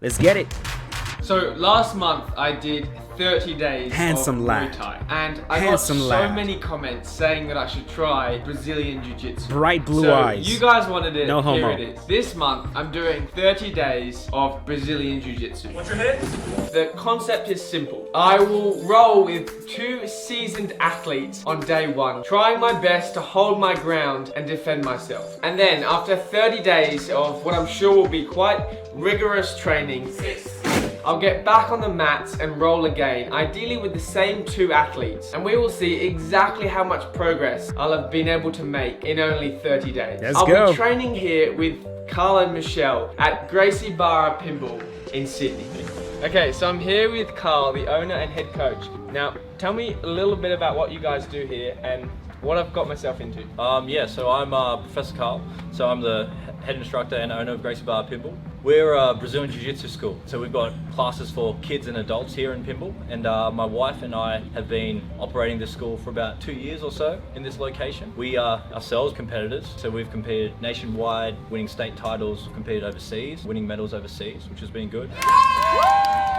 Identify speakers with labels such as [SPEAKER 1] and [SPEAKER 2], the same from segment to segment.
[SPEAKER 1] Let's get it.
[SPEAKER 2] So last month I did 30 days of Muay Thai, and I got so many comments saying that I should try Brazilian Jiu-Jitsu.
[SPEAKER 1] Bright blue eyes.
[SPEAKER 2] You guys wanted it,
[SPEAKER 1] no homo.
[SPEAKER 2] Here it is. This month I'm doing 30 days of Brazilian Jiu-Jitsu.
[SPEAKER 3] What's your hit?
[SPEAKER 2] The concept is simple. I will roll with 2 seasoned athletes on day 1, trying my best to hold my ground and defend myself. And then after 30 days of what I'm sure will be quite rigorous training, I'll get back on the mats and roll again, ideally with the same 2 athletes, and we will see exactly how much progress I'll have been able to make in only 30 days. I'll be training here with Carl and Michelle at Gracie Barra Pinball in Sydney. Okay, so I'm here with Carl, the owner and head coach. Now, tell me a little bit about what you guys do here and what I've got myself into.
[SPEAKER 3] Yeah, so I'm Professor Carl. So I'm the head instructor and owner of Gracie Barra Pinball. We're a Brazilian Jiu-Jitsu school, so we've got classes for kids and adults here in Pinball, and my wife and I have been operating this school for about 2 years or so in this location. We are ourselves competitors, so we've competed nationwide, winning state titles, competed overseas, winning medals overseas, which has been good.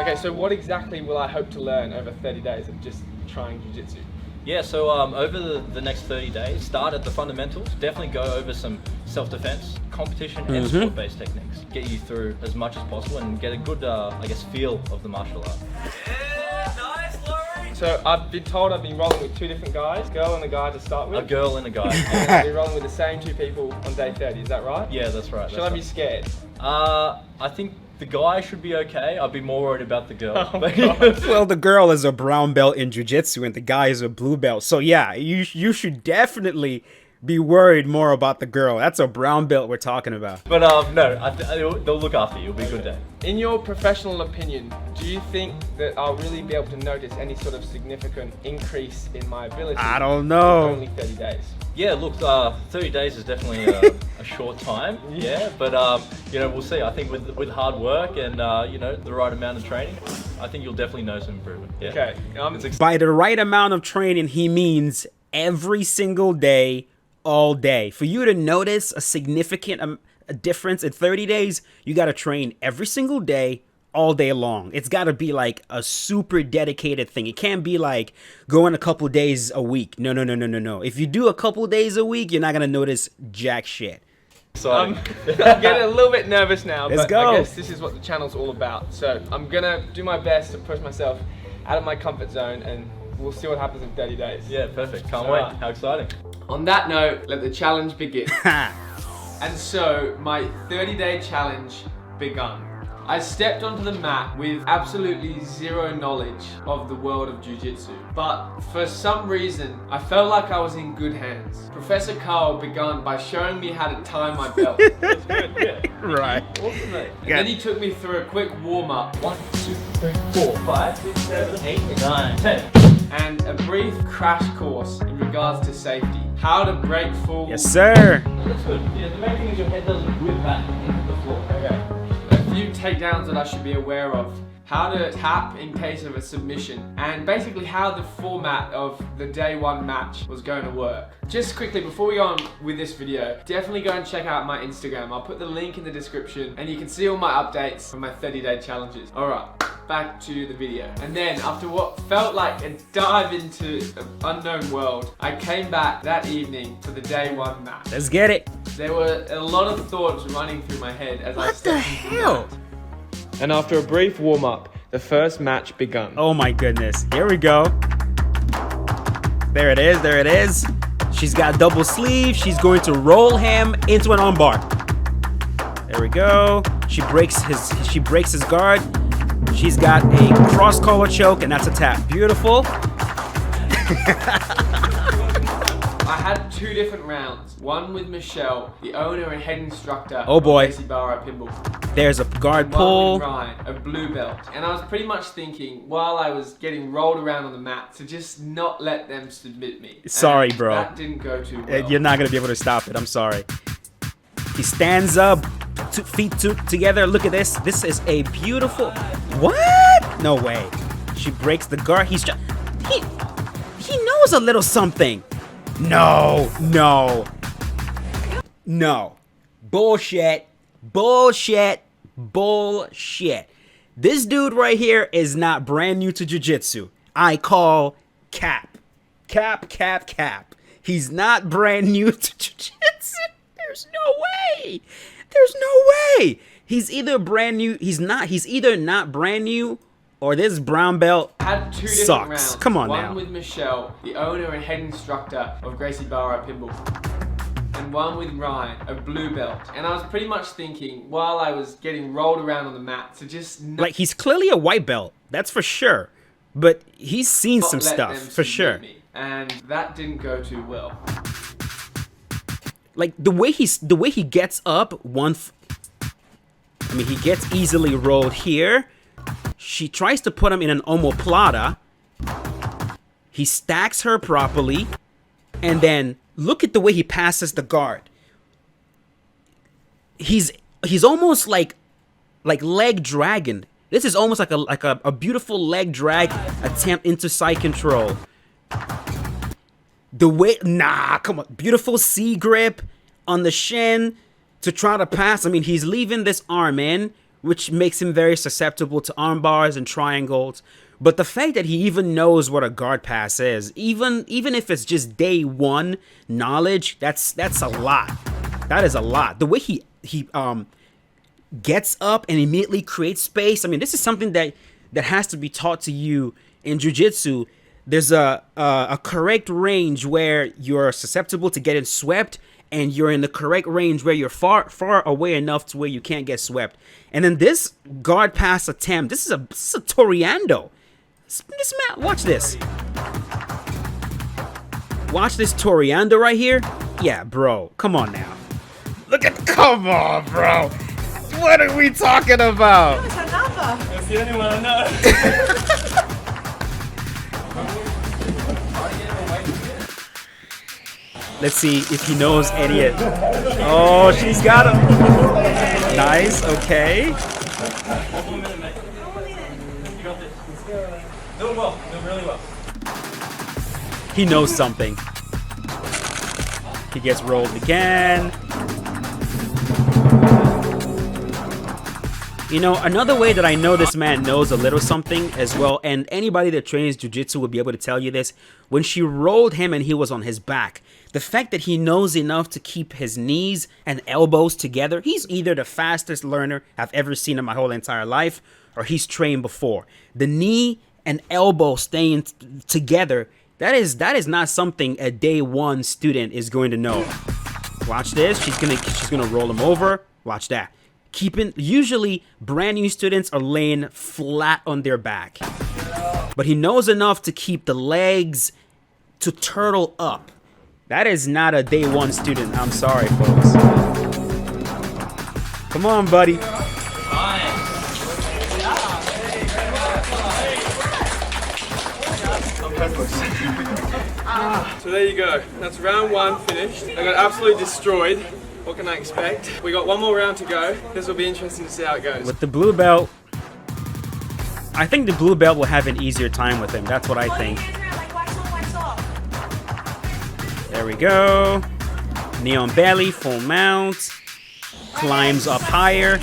[SPEAKER 2] Okay, so what exactly will I hope to learn over 30 days of just trying Jiu-Jitsu?
[SPEAKER 3] Yeah, so over the next 30 days, start at the fundamentals, definitely go over some self-defense, competition and sport-based techniques. Get you through as much as possible and get a good, I guess, feel of the martial art.
[SPEAKER 2] Yeah, nice, Laurie! So I've been told I've been rolling with 2 different guys, girl and a guy to start with.
[SPEAKER 3] A girl and a guy.
[SPEAKER 2] And I've been rolling with the same 2 people on day 30, is that right?
[SPEAKER 3] Yeah, that's right.
[SPEAKER 2] Should I be scared?
[SPEAKER 3] I think the guy should be okay. I'd be more worried about the girl.
[SPEAKER 2] Oh,
[SPEAKER 1] well, the girl is a brown belt in jiu-jitsu and the guy is a blue belt. So yeah, you should definitely be worried more about the girl. That's a brown belt we're talking about.
[SPEAKER 3] But no, they'll look after you. It'll be a good day.
[SPEAKER 2] In your professional opinion, do you think that I'll really be able to notice any sort of significant increase in my ability?
[SPEAKER 1] I don't know.
[SPEAKER 2] In only 30 days.
[SPEAKER 3] Yeah, look, 30 days is definitely a short time. Yeah, but you know, we'll see. I think with hard work and you know, the right amount of training, I think you'll definitely know some improvement. Yeah.
[SPEAKER 2] Okay.
[SPEAKER 1] By the right amount of training, he means every single day, all day. For you to notice a significant difference in 30 days, you got to train every single day, all day long. It's got to be like a super dedicated thing. It can't be like going a couple days a week. No. If you do a couple days a week, you're not going to notice jack shit.
[SPEAKER 3] So
[SPEAKER 2] I'm getting a little bit nervous now,
[SPEAKER 1] Let's
[SPEAKER 2] but
[SPEAKER 1] go.
[SPEAKER 2] I guess this is what the channel's all about. So I'm going to do my best to push myself out of my comfort zone, and we'll see what happens in 30 days.
[SPEAKER 3] Yeah, perfect. Can't wait. How exciting.
[SPEAKER 2] On that note, let the challenge begin. And so, my 30-day challenge begun. I stepped onto the mat with absolutely zero knowledge of the world of Jiu-Jitsu, but for some reason, I felt like I was in good hands. Professor Carl began by showing me how to tie my belt.
[SPEAKER 3] That's good, yeah.
[SPEAKER 1] Right.
[SPEAKER 3] Awesome, mate.
[SPEAKER 2] And then he took me through a quick warm-up.
[SPEAKER 3] 1, 2, 3, 4, 5, 6, 7, 8, 9, 10.
[SPEAKER 2] And a brief crash course in regards to safety. How to break full.
[SPEAKER 1] Yes, sir.
[SPEAKER 3] That's good. Yeah, the main thing is your head doesn't whip back into the floor.
[SPEAKER 2] Okay. A few takedowns that I should be aware of. How to tap in case of a submission, and basically how the format of the day 1 match was going to work. Just quickly, before we go on with this video, definitely go and check out my Instagram. I'll put the link in the description, and you can see all my updates from my 30-day challenges. Alright, back to the video. And then, after what felt like a dive into an unknown world, I came back that evening for the day 1 match.
[SPEAKER 1] Let's get it.
[SPEAKER 2] There were a lot of thoughts running through my head as I
[SPEAKER 1] What the hell?
[SPEAKER 2] And after a brief warm-up, the first match begun.
[SPEAKER 1] Oh my goodness. Here we go. There it is. There it is. She's got double sleeve. She's going to roll him into an armbar. There we go. She breaks his guard. She's got a cross collar choke, and that's a tap. Beautiful.
[SPEAKER 2] I had 2 different rounds. One with Michelle, the owner and head instructor
[SPEAKER 1] Oh boy.
[SPEAKER 2] of Gracie Barra Pinball.
[SPEAKER 1] There's a guard
[SPEAKER 2] One
[SPEAKER 1] pull.
[SPEAKER 2] with Ryan, a blue belt. And I was pretty much thinking, while I was getting rolled around on the mat, to just not let them submit me.
[SPEAKER 1] Sorry,
[SPEAKER 2] And
[SPEAKER 1] bro.
[SPEAKER 2] That didn't go too well.
[SPEAKER 1] You're not going to be able to stop it. I'm sorry. He stands up, 2 feet together. Look at this. This is a beautiful... What? No way. She breaks the guard. He knows a little something. No. Bullshit. Bullshit. This dude right here is not brand new to jiu-jitsu. I call cap. Cap, cap, cap. He's not brand new to jiu-jitsu. There's no way. There's no way. He's either brand new. He's either not brand new, or this brown belt
[SPEAKER 2] had two different
[SPEAKER 1] sucks.
[SPEAKER 2] rounds.
[SPEAKER 1] Come on
[SPEAKER 2] one
[SPEAKER 1] now.
[SPEAKER 2] One with Michelle, the owner and head instructor of Gracie Barra Pinball. And one with Ryan, a blue belt. And I was pretty much thinking, while I was getting rolled around on the mat, to just
[SPEAKER 1] like, he's clearly a white belt. That's for sure. But he's seen some stuff, for sure.
[SPEAKER 2] And that didn't go too well.
[SPEAKER 1] Like, the way he gets up, I mean, he gets easily rolled here. She tries to put him in an omoplata. He stacks her properly. And then look at the way he passes the guard. He's almost like leg dragon. This is almost like a beautiful leg drag attempt into side control. The way, come on. Beautiful C grip on the shin to try to pass. I mean, he's leaving this arm in, which makes him very susceptible to arm bars and triangles. But the fact that he even knows what a guard pass is, even if it's just day one knowledge, that's a lot. That is a lot. The way he gets up and immediately creates space. I mean, this is something that has to be taught to you in jiu-jitsu. There's a correct range where you're susceptible to getting swept, and you're in the correct range where you're far away enough to where you can't get swept. And then this guard pass attempt, this is a Toriando. This man, watch this. Watch this Toriando right here. Yeah, bro, come on now. Come on, bro. What are we talking about?
[SPEAKER 4] That's the only one I know.
[SPEAKER 1] Let's see if he knows any. Oh, she's got him. Nice, okay.
[SPEAKER 3] Doing well, doing really well.
[SPEAKER 1] He knows something. He gets rolled again. You know, another way that I know this man knows a little something as well, and anybody that trains jiu-jitsu will be able to tell you this, when she rolled him and he was on his back, the fact that he knows enough to keep his knees and elbows together, he's either the fastest learner I've ever seen in my whole entire life, or he's trained before. The knee and elbow staying together, that is not something a day one student is going to know. Watch this. She's gonna roll him over. Watch that. Usually brand new students are laying flat on their back, but he knows enough to keep the legs to turtle up. That is not a day one student. I'm sorry, folks. Come on, buddy.
[SPEAKER 4] So there you go. That's round one finished. I got absolutely destroyed. What can I expect? We got one more round to go. This will be interesting to see how it goes.
[SPEAKER 1] With the blue belt, I think the blue belt will have an easier time with him. That's what I think. There we go. Knee on belly, full mount. Climbs up higher.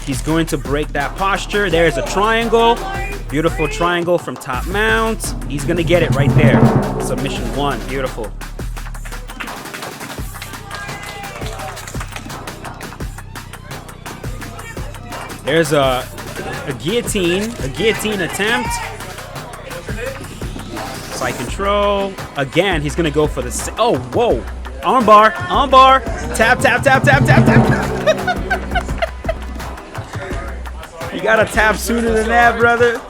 [SPEAKER 1] He's going to break that posture. There's a triangle. Beautiful triangle from top mount. He's going to get it right there. Submission one. Beautiful. There's a guillotine attempt. Side control. Again, he's gonna go for the. Oh, whoa! Armbar, armbar. Tap, tap, tap, tap, tap, tap. You gotta tap sooner than that, brother.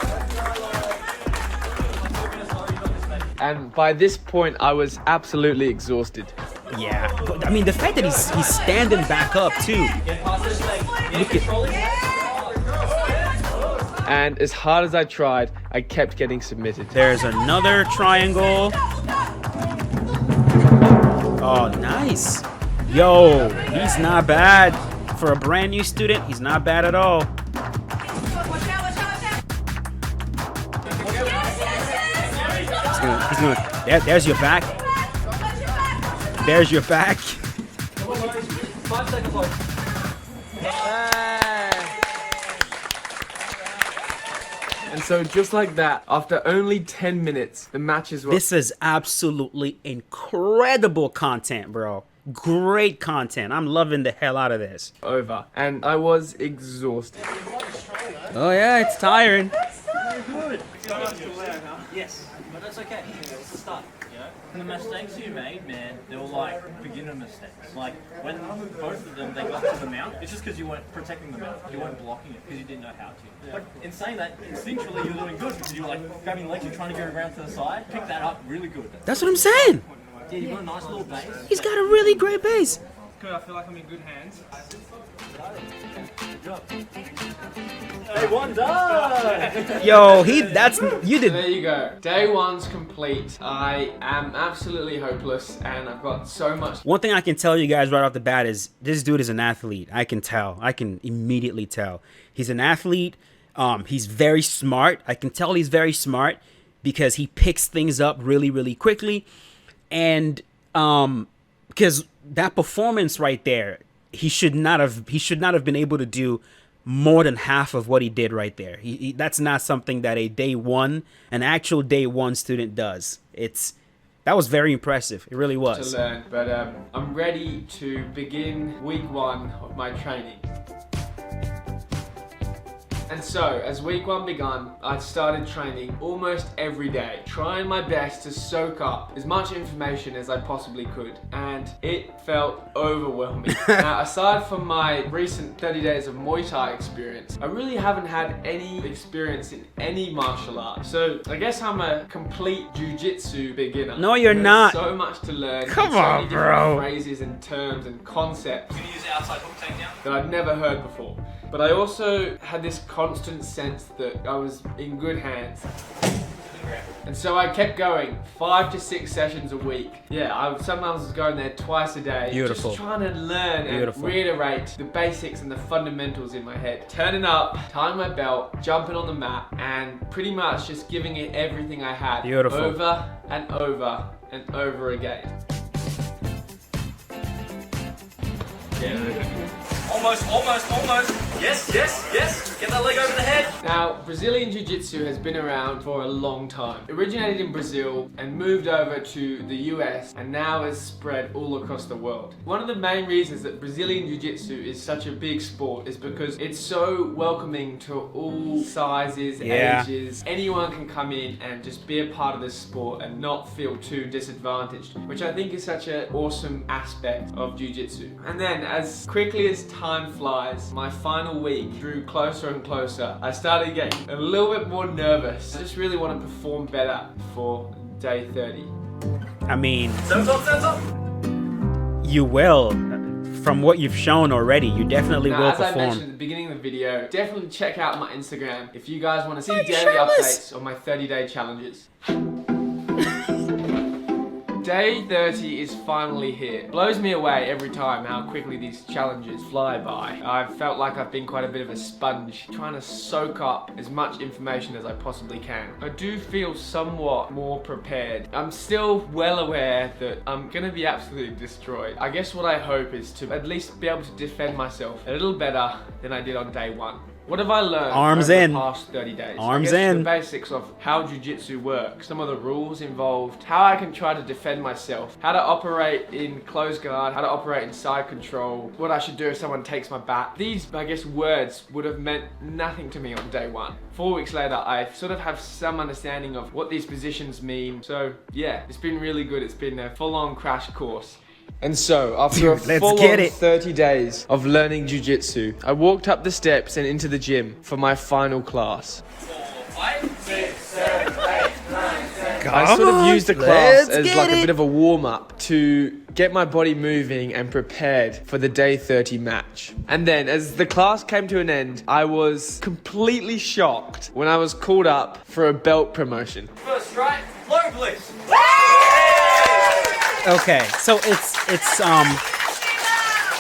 [SPEAKER 2] And by this point, I was absolutely exhausted.
[SPEAKER 1] Yeah, but, I mean, the fact that he's standing back up too. Look at.
[SPEAKER 2] And as hard as I tried, I kept getting submitted.
[SPEAKER 1] There's another triangle. Oh, nice. Yo, he's not bad. For a brand new student, he's not bad at all. He's gonna there's your back. There's your back.
[SPEAKER 3] 5 seconds left.
[SPEAKER 4] And so just like that, after only 10 minutes, the matches were
[SPEAKER 1] This is absolutely incredible content, bro. Great content. I'm loving the hell out of this.
[SPEAKER 4] over. And I was exhausted.
[SPEAKER 1] Oh yeah, it's tiring.
[SPEAKER 3] Yes, but that's okay. It's the start, you know? And the mistakes you made, man, they were like beginner mistakes. Like when both of them, they got to the mount, it's just because you weren't protecting the mount. You weren't blocking it because you didn't know how to. But in saying that, instinctually you're doing good because you were like grabbing legs, you're trying to go around to the side, pick that up really good.
[SPEAKER 1] That's what I'm saying.
[SPEAKER 3] Yeah, you got a nice little base.
[SPEAKER 1] He's got a really great base.
[SPEAKER 4] Good, I feel like I'm in good hands.
[SPEAKER 3] Hey, one done!
[SPEAKER 1] Yo, you did.
[SPEAKER 2] There you go. Day one's complete. I am absolutely hopeless and I've got so much.
[SPEAKER 1] One thing I can tell you guys right off the bat is this dude is an athlete. I can tell. I can immediately tell. He's an athlete. He's very smart. I can tell he's very smart because he picks things up really, really quickly. And because that performance right there, he should not have been able to do more than half of what he did right there. That's not something that an actual day one student does. That was very impressive. It really was.
[SPEAKER 2] To learn, but I'm ready to begin week one of my training. And so, as week one began, I started training almost every day, trying my best to soak up as much information as I possibly could, and it felt overwhelming. Now, aside from my recent 30 days of Muay Thai experience, I really haven't had any experience in any martial art, so I guess I'm a complete Jiu-Jitsu beginner.
[SPEAKER 1] No, you're
[SPEAKER 2] There's
[SPEAKER 1] not.
[SPEAKER 2] so much to learn.
[SPEAKER 1] Come
[SPEAKER 2] so
[SPEAKER 1] on,
[SPEAKER 2] many different
[SPEAKER 1] bro.
[SPEAKER 2] phrases and terms and concepts
[SPEAKER 3] Can you use the outside hook takedown?
[SPEAKER 2] that I'd never heard before. But I also had this constant sense that I was in good hands. And so I kept going, 5 to 6 sessions a week. Yeah, I sometimes was going there twice a day.
[SPEAKER 1] Beautiful.
[SPEAKER 2] Just trying to learn
[SPEAKER 1] Beautiful.
[SPEAKER 2] and reiterate the basics and the fundamentals in my head. Turning up, tying my belt, jumping on the mat, and pretty much just giving it everything I had.
[SPEAKER 1] Beautiful.
[SPEAKER 2] Over and over and over again.
[SPEAKER 3] Yeah. Almost. Yes. Get that leg over the head.
[SPEAKER 2] Now, Brazilian Jiu-Jitsu has been around for a long time. It originated in Brazil and moved over to the US and now has spread all across the world. One of the main reasons that Brazilian Jiu-Jitsu is such a big sport is because it's so welcoming to all sizes, ages. Anyone can come in and just be a part of this sport and not feel too disadvantaged, which I think is such an awesome aspect of Jiu-Jitsu. And then, as quickly as time flies, my final week drew closer and closer. I started getting a little bit more nervous. I just really want to perform better for day 30.
[SPEAKER 1] I mean,
[SPEAKER 3] Stand up.
[SPEAKER 1] you will. From what you've shown already, you definitely
[SPEAKER 2] Now,
[SPEAKER 1] will
[SPEAKER 2] as I mentioned
[SPEAKER 1] perform.
[SPEAKER 2] at the beginning of the video, definitely check out my Instagram if you guys want to see
[SPEAKER 1] Are you
[SPEAKER 2] daily
[SPEAKER 1] shirtless?
[SPEAKER 2] updates on my 30-day challenges. Day 30 is finally here. It blows me away every time how quickly these challenges fly by. I've felt like I've been quite a bit of a sponge, trying to soak up as much information as I possibly can. I do feel somewhat more prepared. I'm still well aware that I'm gonna be absolutely destroyed. I guess what I hope is to at least be able to defend myself a little better than I did on day one. What have I learned
[SPEAKER 1] Arms
[SPEAKER 2] over
[SPEAKER 1] in.
[SPEAKER 2] the past 30 days?
[SPEAKER 1] Arms
[SPEAKER 2] I guess
[SPEAKER 1] in.
[SPEAKER 2] The basics of how Jiu-Jitsu works, some of the rules involved, how I can try to defend myself, how to operate in close guard, how to operate in side control, what I should do if someone takes my back. These, I guess, words would have meant nothing to me on day one. 4 weeks later, I sort of have some understanding of what these positions mean. So yeah, it's been really good. It's been a full-on crash course. And so, after a
[SPEAKER 1] Let's
[SPEAKER 2] full
[SPEAKER 1] get
[SPEAKER 2] on
[SPEAKER 1] it.
[SPEAKER 2] 30 days of learning Jiu-Jitsu, I walked up the steps and into the gym for my final class.
[SPEAKER 3] 5, 6, 7, 8, 9, 10.
[SPEAKER 2] I sort of used the class
[SPEAKER 1] let's
[SPEAKER 2] as
[SPEAKER 1] get
[SPEAKER 2] like a
[SPEAKER 1] it.
[SPEAKER 2] bit of a warm-up to get my body moving and prepared for the day 30 match. And then, as the class came to an end, I was completely shocked when I was called up for a belt promotion.
[SPEAKER 3] First strike, low bliss.
[SPEAKER 1] Okay, so it's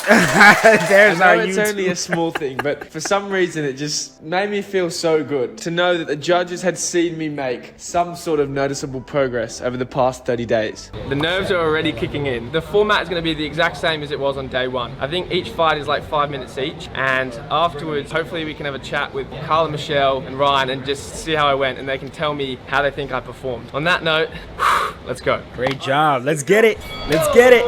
[SPEAKER 1] There's
[SPEAKER 4] I
[SPEAKER 1] our
[SPEAKER 4] know it's
[SPEAKER 1] YouTube.
[SPEAKER 4] only a small thing, but for some reason it just made me feel so good to know that the judges had seen me make some sort of noticeable progress over the past 30 days. The nerves are already kicking in. The format is going to be the exact same as it was on day one. I think each fight is like 5 minutes each, and afterwards hopefully we can have a chat with Carl and Michelle and Ryan and just see how I went, and they can tell me how they think I performed. On that note, let's go.
[SPEAKER 1] Great job. Let's get it. Let's get it.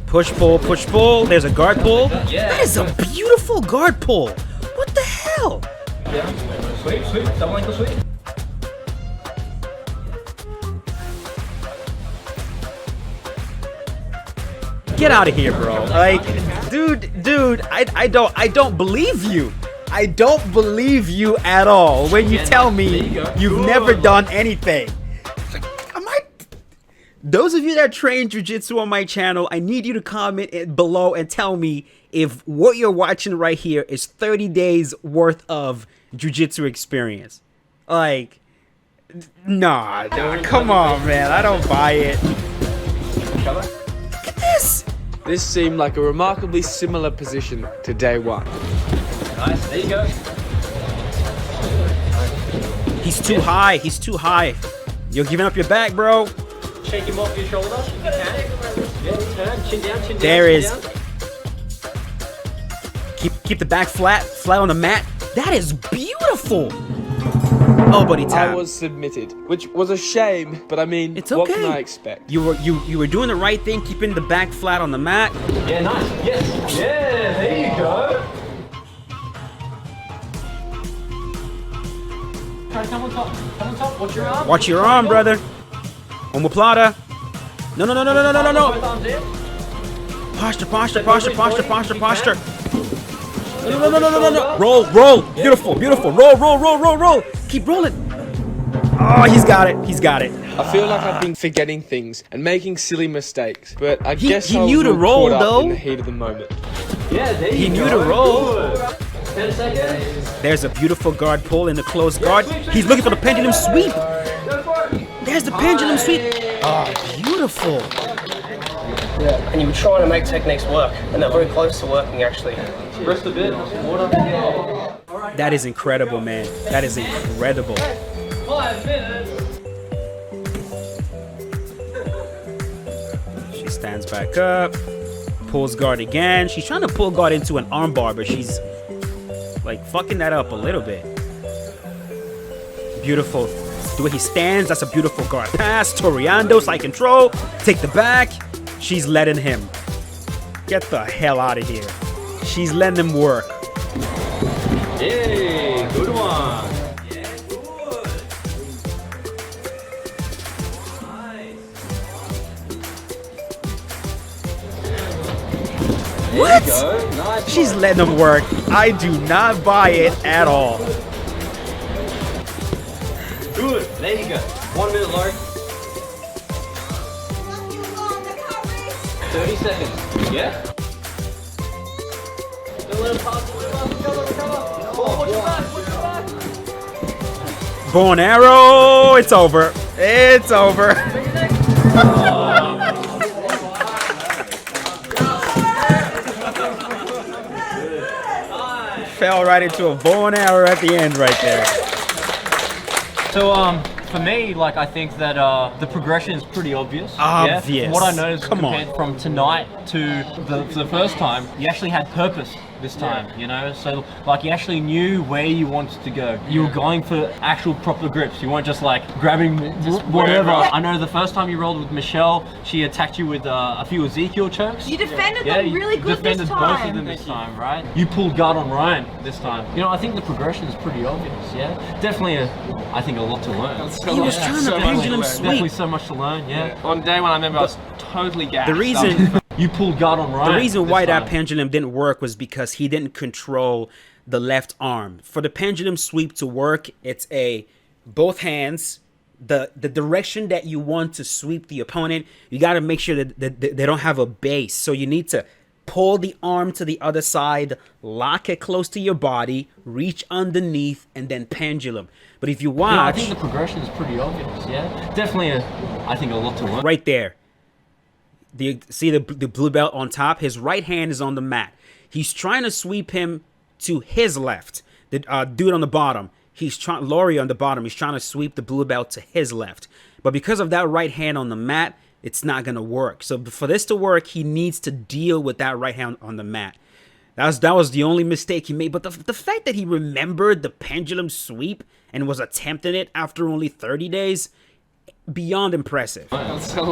[SPEAKER 1] Push pull, push pull. There's a guard pull. That is a beautiful guard pull. What the hell?
[SPEAKER 3] Yeah. Sweep, sweep, double ankle sweep.
[SPEAKER 1] Get out of here, bro. Like, dude, I don't believe you. I don't believe you at all when you tell me you've never done anything. Those of you that train jiu-jitsu on my channel, I need you to comment below and tell me if what you're watching right here is 30 days worth of jiu-jitsu experience. Like, nah, come on, man. I don't buy it. Look at this.
[SPEAKER 4] This seemed like a remarkably similar position to day one.
[SPEAKER 3] Nice, there you go.
[SPEAKER 1] He's too high. He's too high. You're giving up your back, bro.
[SPEAKER 3] Shake him off your shoulder. You can. Yeah, turn, chin down, chin down.
[SPEAKER 1] There
[SPEAKER 3] chin
[SPEAKER 1] is.
[SPEAKER 3] down.
[SPEAKER 1] Keep the back flat on the mat. That is beautiful. Oh, buddy, tap.
[SPEAKER 4] I was submitted, which was a shame, but I mean,
[SPEAKER 1] It's
[SPEAKER 4] what
[SPEAKER 1] okay.
[SPEAKER 4] can I expect?
[SPEAKER 1] You were doing the right thing, keeping the back flat on the mat.
[SPEAKER 3] Yeah, nice. Yes. Yeah, there you go. Try to come on top. Come on top. Watch your arm.
[SPEAKER 1] Watch your arm, brother. Omoplata. No.
[SPEAKER 3] Both arms in.
[SPEAKER 1] Posture. No. Roll. Beautiful. Roll. Keep rolling. Oh, he's got it.
[SPEAKER 4] I feel like I've been forgetting things and making silly mistakes, but I
[SPEAKER 1] He
[SPEAKER 4] guess I
[SPEAKER 1] knew
[SPEAKER 4] was
[SPEAKER 1] to
[SPEAKER 4] all
[SPEAKER 1] roll,
[SPEAKER 4] caught up
[SPEAKER 1] though.
[SPEAKER 4] in the heat of the moment.
[SPEAKER 3] Yeah, there you
[SPEAKER 1] He
[SPEAKER 3] go.
[SPEAKER 1] knew to roll.
[SPEAKER 3] Good. 10 seconds.
[SPEAKER 1] There's a beautiful guard pull in the closed guard. He's looking for the pendulum sweep.
[SPEAKER 3] Go for it.
[SPEAKER 1] There's the pendulum sweep. Oh, beautiful.
[SPEAKER 5] Yeah, and you were trying to make techniques work, and they're very close to working actually.
[SPEAKER 3] Rest a bit. Water.
[SPEAKER 1] That is incredible, man. That is incredible.
[SPEAKER 3] 5 minutes.
[SPEAKER 1] She stands back up, pulls guard again. She's trying to pull guard into an armbar, but she's like fucking that up a little bit. Beautiful. The way he stands, that's a beautiful guard pass. Toriando, side control. Take the back. She's letting him. Get the hell out of here. She's letting him work.
[SPEAKER 3] Yay, good one.
[SPEAKER 1] What?
[SPEAKER 3] Go. Nice.
[SPEAKER 1] She's letting him work. I do not buy it at all.
[SPEAKER 3] Good. There you go. 1 minute, Laurie. 30 seconds. Yeah? Don't let him pass. Recover. Push your back.
[SPEAKER 1] Bow and arrow. It's over. It's over. Fell right into a bow and arrow at the end right there.
[SPEAKER 3] So, for me, like, I think that the progression is pretty obvious.
[SPEAKER 1] Obvious.
[SPEAKER 3] Yeah? From what I noticed
[SPEAKER 1] Come on.
[SPEAKER 3] compared from tonight to the first time, you actually had purpose this time, you know? So, like, you actually knew where you wanted to go. You were going for actual proper grips. You weren't just, like, grabbing whatever. I know the first time you rolled with Michelle, she attacked you with a few Ezekiel chokes.
[SPEAKER 6] You defended
[SPEAKER 3] Yeah,
[SPEAKER 6] them
[SPEAKER 3] you
[SPEAKER 6] really good this
[SPEAKER 3] defended
[SPEAKER 6] time.
[SPEAKER 3] both of them this time, right? You pulled guard on Ryan this time. You know, I think the progression is pretty obvious, yeah? Definitely, I think, a lot to learn.
[SPEAKER 1] He was trying to pendulum
[SPEAKER 3] Definitely
[SPEAKER 1] sweep.
[SPEAKER 3] so much to learn, yeah.
[SPEAKER 4] On day one, I remember I was totally gassed.
[SPEAKER 1] The reason
[SPEAKER 3] You pulled guard on Ryan.
[SPEAKER 1] The reason
[SPEAKER 3] this
[SPEAKER 1] why that
[SPEAKER 3] time.
[SPEAKER 1] pendulum didn't work was because he didn't control the left arm. For the pendulum sweep to work, it's both hands, the direction that you want to sweep the opponent. You got to make sure that they don't have a base. So you need to pull the arm to the other side, lock it close to your body, reach underneath, and then pendulum. But if you watch,
[SPEAKER 6] Yeah, I think the progression is pretty obvious. Yeah, definitely. I think a lot to learn.
[SPEAKER 1] right there, see the blue belt on top. His right hand is on the mat. He's trying to sweep him to his left. The dude on the bottom, Laurie on the bottom, he's trying to sweep the blue belt to his left. But because of that right hand on the mat, it's not going to work. So for this to work, he needs to deal with that right hand on the mat. That was the only mistake he made. But the fact that he remembered the pendulum sweep and was attempting it after only 30 days, beyond impressive.
[SPEAKER 4] That's so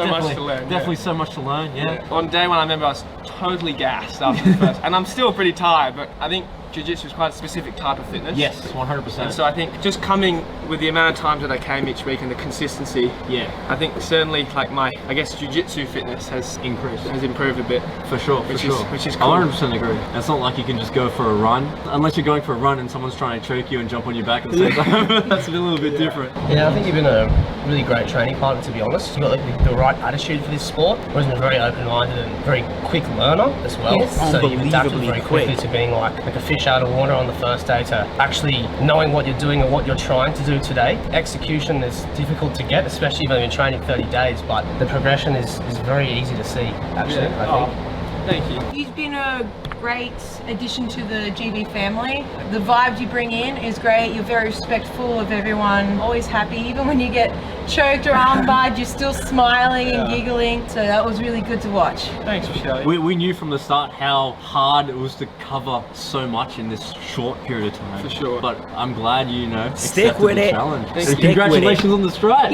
[SPEAKER 4] much to learn.
[SPEAKER 6] Definitely so much to learn. Yeah.
[SPEAKER 4] On day one, I remember I was totally gassed after the first, and I'm still pretty tired, but I think Jiu-Jitsu is quite a specific type of fitness.
[SPEAKER 6] Yes, 100%.
[SPEAKER 4] And so I think just coming with the amount of times that I came each week and the consistency,
[SPEAKER 6] yeah,
[SPEAKER 4] I think certainly like my, I guess, Jiu-Jitsu fitness has improved a bit.
[SPEAKER 6] For sure,
[SPEAKER 4] which is cool.
[SPEAKER 6] I 100% agree. It's not like you can just go for a run, unless you're going for a run and someone's trying to choke you and jump on your back at the same time. That's a little bit different.
[SPEAKER 5] Yeah, I think you've been a really great training partner, to be honest. You've got like, the right attitude for this sport. You've always been very open-minded and very quick learner as well.
[SPEAKER 1] Yes.
[SPEAKER 5] So you've adapted
[SPEAKER 1] Unbelievably
[SPEAKER 5] very quickly
[SPEAKER 1] quick.
[SPEAKER 5] to being like a fish out of water on the first day to actually knowing what you're doing and what you're trying to do today. Execution is difficult to get, especially if you've been training 30 days, but the progression is very easy to see, actually, I think.
[SPEAKER 4] Thank you.
[SPEAKER 7] You've been a great addition to the GB family. The vibes you bring in is great. You're very respectful of everyone, always happy. Even when you get choked or armbarred, you're still smiling and giggling. So that was really good to watch.
[SPEAKER 4] Thanks, Michelle.
[SPEAKER 6] We knew from the start how hard it was to cover so much in this short period of time.
[SPEAKER 4] For sure.
[SPEAKER 6] But I'm glad you
[SPEAKER 1] Stick
[SPEAKER 6] accepted
[SPEAKER 1] with
[SPEAKER 6] the
[SPEAKER 1] it.
[SPEAKER 6] challenge.
[SPEAKER 1] Stick
[SPEAKER 6] And congratulations on the stride.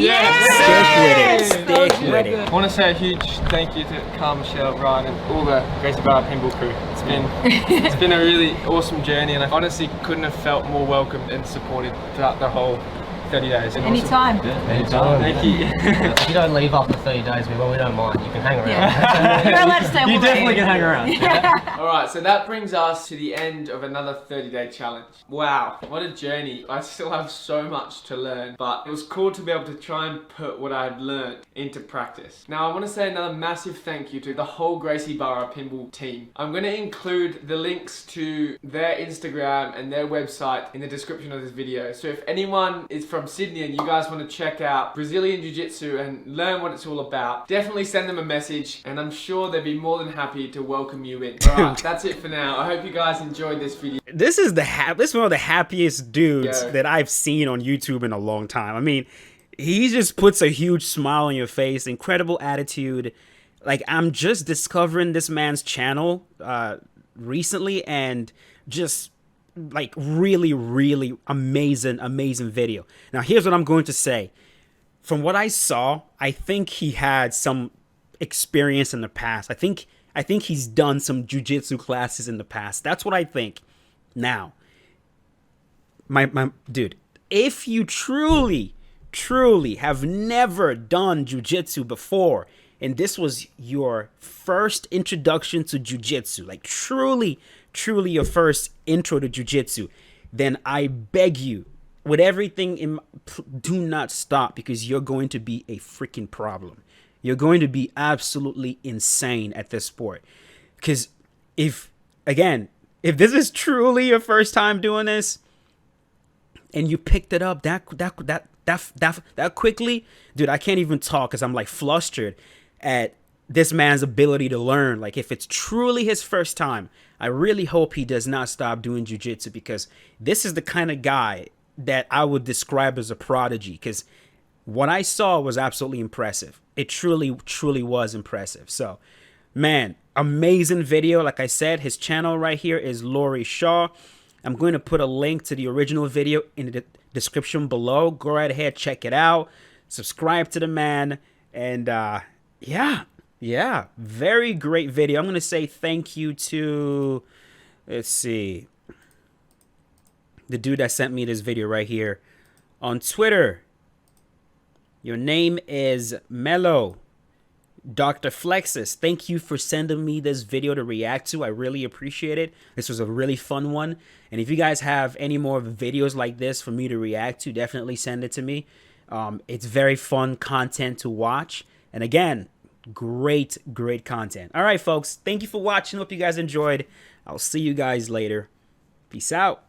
[SPEAKER 1] Stick with it.
[SPEAKER 4] I want to say a huge thank you to Carl, Michelle, Ryan, and all the Gracie Bar pinball crew. It's been a really awesome journey, and I honestly couldn't have felt more welcomed and supported throughout the whole 30 days. And
[SPEAKER 7] Anytime.
[SPEAKER 6] Anytime.
[SPEAKER 4] Thank you.
[SPEAKER 5] If you don't leave after 30 days, we don't mind. You can hang around.
[SPEAKER 7] Yeah. You're allowed to stay
[SPEAKER 6] You
[SPEAKER 7] all
[SPEAKER 6] definitely
[SPEAKER 7] day.
[SPEAKER 6] can hang around.
[SPEAKER 2] Alright, so that brings us to the end of another 30-day challenge. Wow, what a journey. I still have so much to learn, but it was cool to be able to try and put what I had learned into practice. Now, I want to say another massive thank you to the whole Gracie Barra pinball team. I'm going to include the links to their Instagram and their website in the description of this video. So if anyone is from Sydney and you guys want to check out Brazilian Jiu-Jitsu and learn what it's all about, definitely send them a message and I'm sure they'd be more than happy to welcome you in. Alright, that's it for now. I hope you guys enjoyed this video.
[SPEAKER 1] This is one of the happiest dudes
[SPEAKER 2] Yeah.
[SPEAKER 1] that I've seen on YouTube in a long time. I mean, he just puts a huge smile on your face, incredible attitude. Like, I'm just discovering this man's channel recently, and just like really amazing video. Now, here's what I'm going to say. From what I saw, I think he had some experience in the past. I think he's done some jiu-jitsu classes in the past. That's what I think. Now, my dude, if you truly have never done jiu-jitsu before, and this was your first introduction to jiu-jitsu, like truly your first intro to jiu-jitsu, then I beg you, with everything do not stop, because you're going to be a freaking problem. You're going to be absolutely insane at this sport. Because if this is truly your first time doing this, and you picked it up that quickly, dude, I can't even talk because I'm like flustered at this man's ability to learn. Like, if it's truly his first time, I really hope he does not stop doing jiu-jitsu, because this is the kind of guy that I would describe as a prodigy, because what I saw was absolutely impressive. It truly was impressive. So, man, amazing video. Like I said, his channel right here is Laurie Shaw. I'm going to put a link to the original video in the description below. Go right ahead, check it out. Subscribe to the man. And yeah, very great video. I'm going to say thank you to, let's see, the dude that sent me this video right here on Twitter. Your name is Mello. Dr. Flexus, thank you for sending me this video to react to. I really appreciate it. This was a really fun one. And if you guys have any more videos like this for me to react to, definitely send it to me. It's very fun content to watch. And again, Great content. All right, folks. Thank you for watching. Hope you guys enjoyed. I'll see you guys later. Peace out.